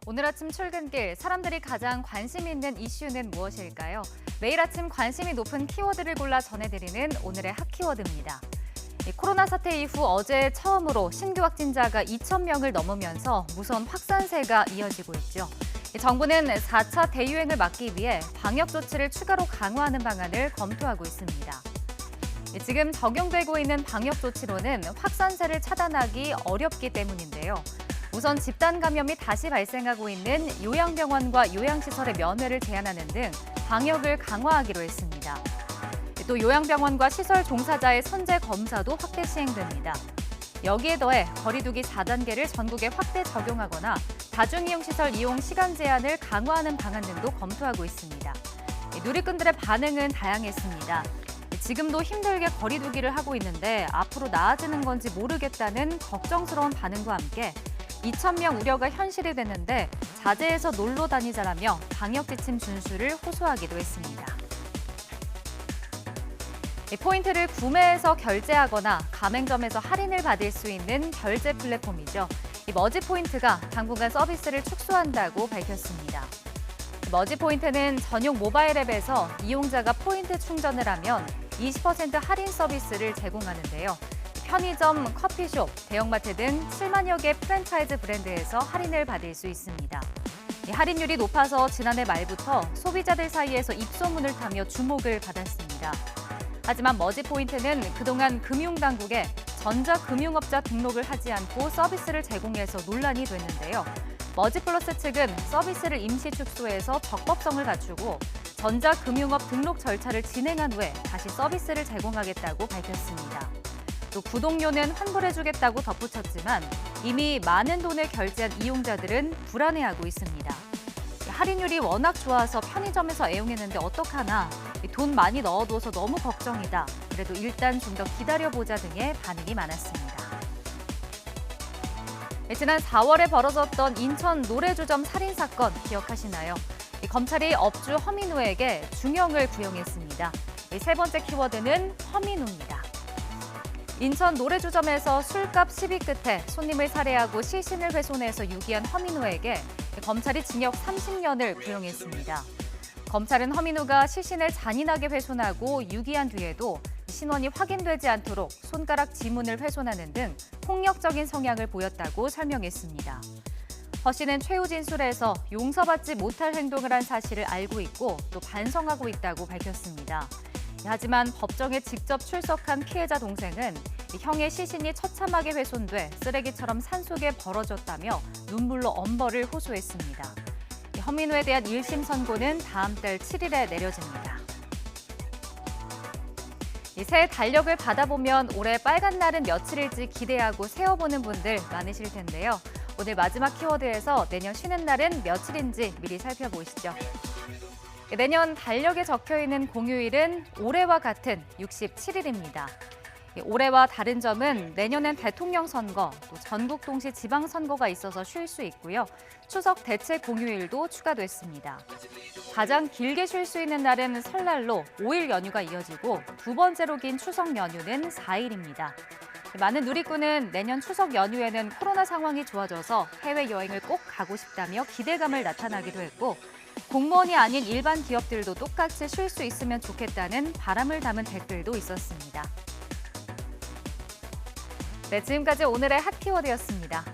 오늘 아침 출근길 사람들이 가장 관심 있는 이슈는 무엇일까요? 매일 아침 관심이 높은 키워드를 골라 전해드리는 오늘의 핫키워드입니다. 코로나 사태 이후 어제 처음으로 신규 확진자가 2,000명을 넘으면서 무서운 확산세가 이어지고 있죠. 정부는 4차 대유행을 막기 위해 방역 조치를 추가로 강화하는 방안을 검토하고 있습니다. 지금 적용되고 있는 방역 조치로는 확산세를 차단하기 어렵기 때문인데요. 우선 집단 감염이 다시 발생하고 있는 요양병원과 요양시설의 면회를 제한하는 등 방역을 강화하기로 했습니다. 또 요양병원과 시설 종사자의 선제 검사도 확대 시행됩니다. 여기에 더해 거리두기 4단계를 전국에 확대 적용하거나 다중이용시설 이용 시간 제한을 강화하는 방안 등도 검토하고 있습니다. 누리꾼들의 반응은 다양했습니다. 지금도 힘들게 거리두기를 하고 있는데 앞으로 나아지는 건지 모르겠다는 걱정스러운 반응과 함께 2,000명 우려가 현실이 됐는데 자제해서 놀러 다니자라며 방역 지침 준수를 호소하기도 했습니다. 포인트를 구매해서 결제하거나 가맹점에서 할인을 받을 수 있는 결제 플랫폼이죠. 머지포인트가 당분간 서비스를 축소한다고 밝혔습니다. 머지포인트는 전용 모바일 앱에서 이용자가 포인트 충전을 하면 20% 할인 서비스를 제공하는데요. 편의점, 커피숍, 대형마트 등 7만여 개 프랜차이즈 브랜드에서 할인을 받을 수 있습니다. 할인율이 높아서 지난해 말부터 소비자들 사이에서 입소문을 타며 주목을 받았습니다. 하지만 머지포인트는 그동안 금융당국에 전자금융업자 등록을 하지 않고 서비스를 제공해서 논란이 됐는데요. 머지플러스 측은 서비스를 임시 축소해서 적법성을 갖추고 전자금융업 등록 절차를 진행한 후에 다시 서비스를 제공하겠다고 밝혔습니다. 또 구독료는 환불해주겠다고 덧붙였지만 이미 많은 돈을 결제한 이용자들은 불안해하고 있습니다. 할인율이 워낙 좋아서 편의점에서 애용했는데 어떡하나, 돈 많이 넣어둬서 너무 걱정이다. 그래도 일단 좀 더 기다려보자 등의 반응이 많았습니다. 지난 4월에 벌어졌던 인천 노래주점 살인 사건 기억하시나요? 검찰이 업주 허민우에게 중형을 구형했습니다. 세 번째 키워드는 허민우입니다. 인천 노래주점에서 술값 시비 끝에 손님을 살해하고 시신을 훼손해서 유기한 허민우에게 검찰이 징역 30년을 구형했습니다. 검찰은 허민우가 시신을 잔인하게 훼손하고 유기한 뒤에도 신원이 확인되지 않도록 손가락 지문을 훼손하는 등 폭력적인 성향을 보였다고 설명했습니다. 허 씨는 최후 진술에서 용서받지 못할 행동을 한 사실을 알고 있고 또 반성하고 있다고 밝혔습니다. 하지만 법정에 직접 출석한 피해자 동생은 형의 시신이 처참하게 훼손돼 쓰레기처럼 산속에 벌어졌다며 눈물로 엄벌을 호소했습니다. 허민우에 대한 1심 선고는 다음 달 7일에 내려집니다. 새 달력을 받아보면 올해 빨간 날은 며칠일지 기대하고 세어보는 분들 많으실 텐데요. 오늘 마지막 키워드에서 내년 쉬는 날은 며칠인지 미리 살펴보시죠. 내년 달력에 적혀있는 공휴일은 올해와 같은 67일입니다. 올해와 다른 점은 내년엔 대통령 선거, 또 전국 동시 지방선거가 있어서 쉴 수 있고요. 추석 대체 공휴일도 추가됐습니다. 가장 길게 쉴 수 있는 날은 설날로 5일 연휴가 이어지고 두 번째로 긴 추석 연휴는 4일입니다. 많은 누리꾼은 내년 추석 연휴에는 코로나 상황이 좋아져서 해외여행을 꼭 가고 싶다며 기대감을 나타나기도 했고 공무원이 아닌 일반 기업들도 똑같이 쉴 수 있으면 좋겠다는 바람을 담은 댓글도 있었습니다. 네, 지금까지 오늘의 핫키워드였습니다.